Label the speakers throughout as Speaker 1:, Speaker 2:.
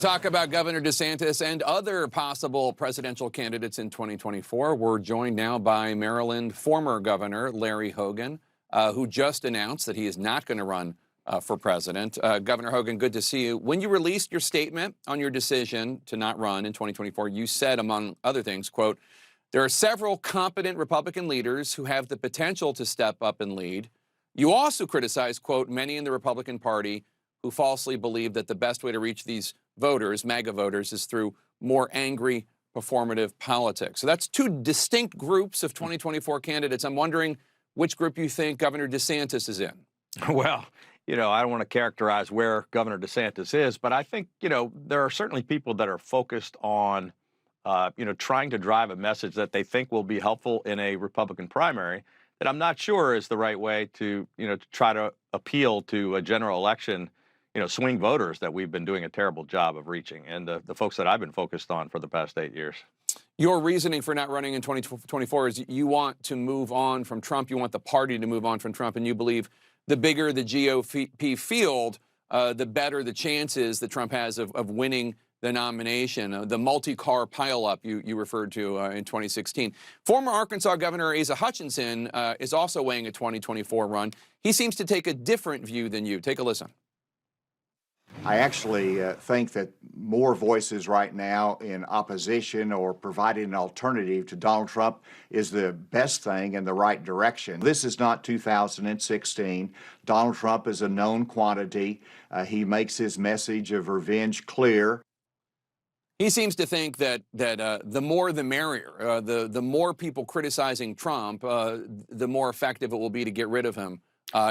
Speaker 1: Talk about Governor DeSantis and other possible presidential candidates in 2024. We're joined now by Maryland former Governor Larry Hogan, who just announced that he is not going to run for president. Governor Hogan, good to see you. When you released your statement on your decision to not run in 2024, you said, among other things, quote, "There are several competent Republican leaders who have the potential to step up and lead." You also criticized, quote, "many in the Republican Party who falsely believe that the best way to reach these voters, MAGA voters, is through more angry, performative politics." So that's two distinct groups of 2024 candidates. I'm wondering which group you think Governor DeSantis is in.
Speaker 2: Well, I don't want to characterize where Governor DeSantis is, but I think, there are certainly people that are focused on, trying to drive a message that they think will be helpful in a Republican primary that I'm not sure is the right way to try to appeal to a general election, swing voters that we've been doing a terrible job of reaching, and the folks that I've been focused on for the past 8 years.
Speaker 1: Your reasoning for not running in 2024 is you want to move on from Trump. You want the party to move on from Trump, and you believe the bigger the GOP field, the better the chances that Trump has of winning the nomination. The multi-car pileup you referred to in 2016. Former Arkansas Governor Asa Hutchinson is also weighing a 2024 run. He seems to take a different view than you. Take a listen.
Speaker 3: I actually think that more voices right now in opposition or providing an alternative to Donald Trump is the best thing in the right direction. This is not 2016. Donald Trump is a known quantity. He makes his message of revenge clear.
Speaker 1: He seems to think that the more the merrier. The more people criticizing Trump, the more effective it will be to get rid of him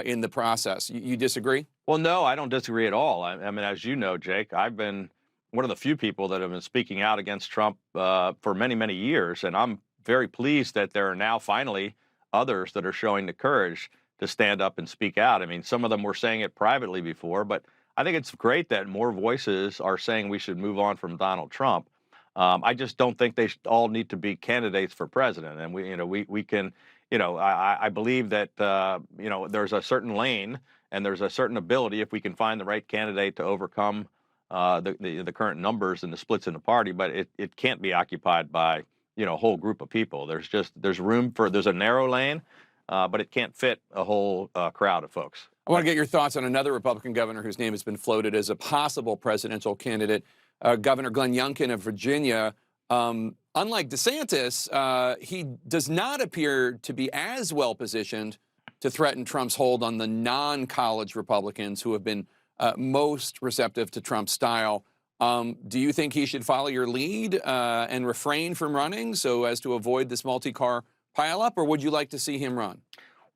Speaker 1: in the process. You disagree?
Speaker 2: Well, no, I don't disagree at all. I mean, as you know, Jake, I've been one of the few people that have been speaking out against Trump for many, many years, and I'm very pleased that there are now finally others that are showing the courage to stand up and speak out. I mean, some of them were saying it privately before, but I think it's great that more voices are saying we should move on from Donald Trump. I just don't think they all need to be candidates for president, and we can. I believe that there's a certain lane and there's a certain ability if we can find the right candidate to overcome the current numbers and the splits in the party, but it can't be occupied by a whole group of people. There's room for there's a narrow lane, but it can't fit a whole crowd of folks.
Speaker 1: I want to get your thoughts on another Republican governor whose name has been floated as a possible presidential candidate, Governor Glenn Youngkin of Virginia. Unlike DeSantis, he does not appear to be as well positioned to threaten Trump's hold on the non-college Republicans who have been most receptive to Trump's style. Do you think he should follow your lead and refrain from running so as to avoid this multi-car pileup, or would you like to see him run?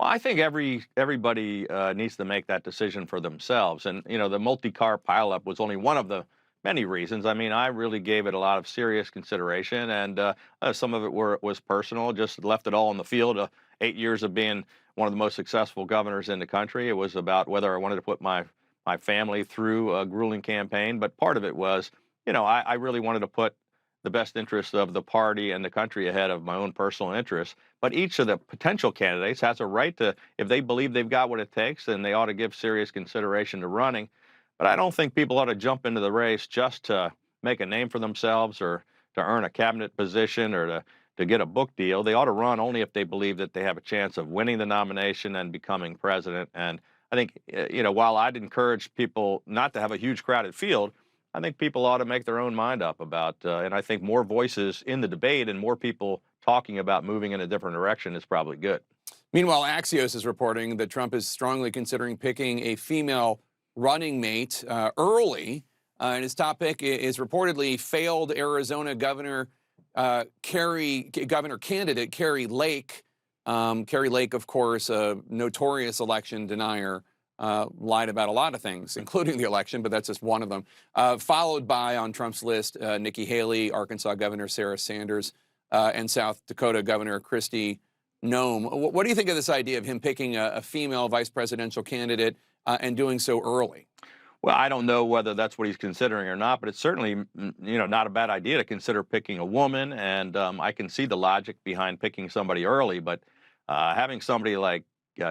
Speaker 2: Well, I think everybody needs to make that decision for themselves. And, the multi-car pileup was only one of the many reasons. I mean, I really gave it a lot of serious consideration, and some of it was personal, just left it all on the field. 8 years of being one of the most successful governors in the country. It was about whether I wanted to put my family through a grueling campaign, but part of it was, I really wanted to put the best interests of the party and the country ahead of my own personal interests. But each of the potential candidates has a right to, if they believe they've got what it takes, then they ought to give serious consideration to running. But I don't think people ought to jump into the race just to make a name for themselves or to earn a cabinet position or to get a book deal. They ought to run only if they believe that they have a chance of winning the nomination and becoming president. And I think, while I'd encourage people not to have a huge crowded field, I think people ought to make their own mind up about, and I think more voices in the debate and more people talking about moving in a different direction is probably good.
Speaker 1: Meanwhile, Axios is reporting that Trump is strongly considering picking a female running mate early, and his top pick is reportedly failed Arizona governor candidate Carrie Lake. Carrie Lake, of course, a notorious election denier, lied about a lot of things, including the election, but that's just one of them. Followed by, on Trump's list, Nikki Haley, Arkansas Governor Sarah Sanders, and South Dakota Governor Kristi Noem. What do you think of this idea of him picking a female vice presidential candidate and doing so early?
Speaker 2: Well, I don't know whether that's what he's considering or not, but it's certainly, not a bad idea to consider picking a woman. And I can see the logic behind picking somebody early, but having somebody like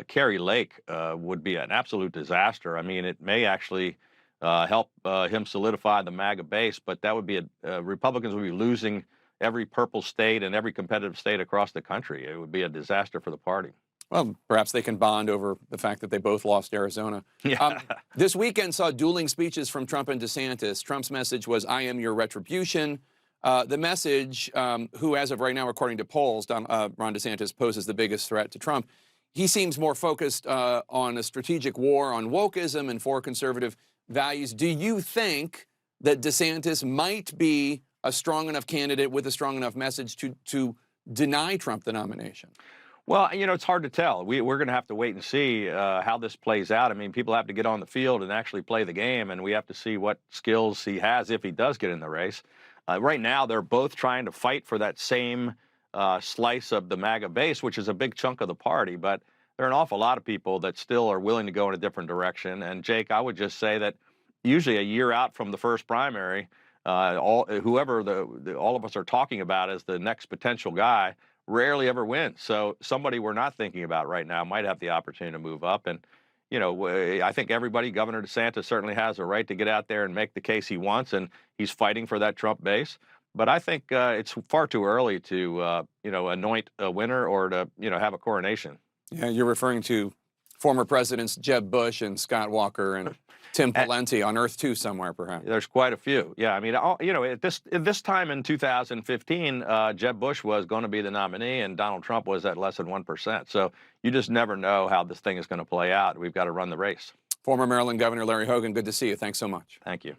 Speaker 2: Carrie Lake would be an absolute disaster. I mean, it may actually help him solidify the MAGA base. But that would be Republicans would be losing every purple state and every competitive state across the country. It would be a disaster for the party.
Speaker 1: Well, perhaps they can bond over the fact that they both lost Arizona.
Speaker 2: Yeah.
Speaker 1: This weekend saw dueling speeches from Trump and DeSantis. Trump's message was, "I am your retribution." The message, who as of right now, according to polls, Ron DeSantis poses the biggest threat to Trump. He seems more focused on a strategic war on wokeism and for conservative values. Do you think that DeSantis might be a strong enough candidate with a strong enough message to deny Trump the nomination?
Speaker 2: Well, it's hard to tell. We're going to have to wait and see how this plays out. I mean, people have to get on the field and actually play the game, and we have to see what skills he has if he does get in the race. Right now, they're both trying to fight for that same slice of the MAGA base, which is a big chunk of the party, but there are an awful lot of people that still are willing to go in a different direction. And Jake, I would just say that usually a year out from the first primary, whoever all of us are talking about as the next potential guy rarely ever wins. So somebody we're not thinking about right now might have the opportunity to move up. And, I think everybody, Governor DeSantis certainly has a right to get out there and make the case he wants, and he's fighting for that Trump base. But I think it's far too early to, anoint a winner or to, have a coronation.
Speaker 1: Yeah, you're referring to former presidents Jeb Bush and Scott Walker and Tim Pawlenty on Earth 2 somewhere, perhaps.
Speaker 2: There's quite a few. Yeah, I mean, at this time in 2015, Jeb Bush was going to be the nominee, and Donald Trump was at less than 1%. So you just never know how this thing is going to play out. We've got to run the race.
Speaker 1: Former Maryland Governor Larry Hogan, good to see you. Thanks so much.
Speaker 2: Thank you.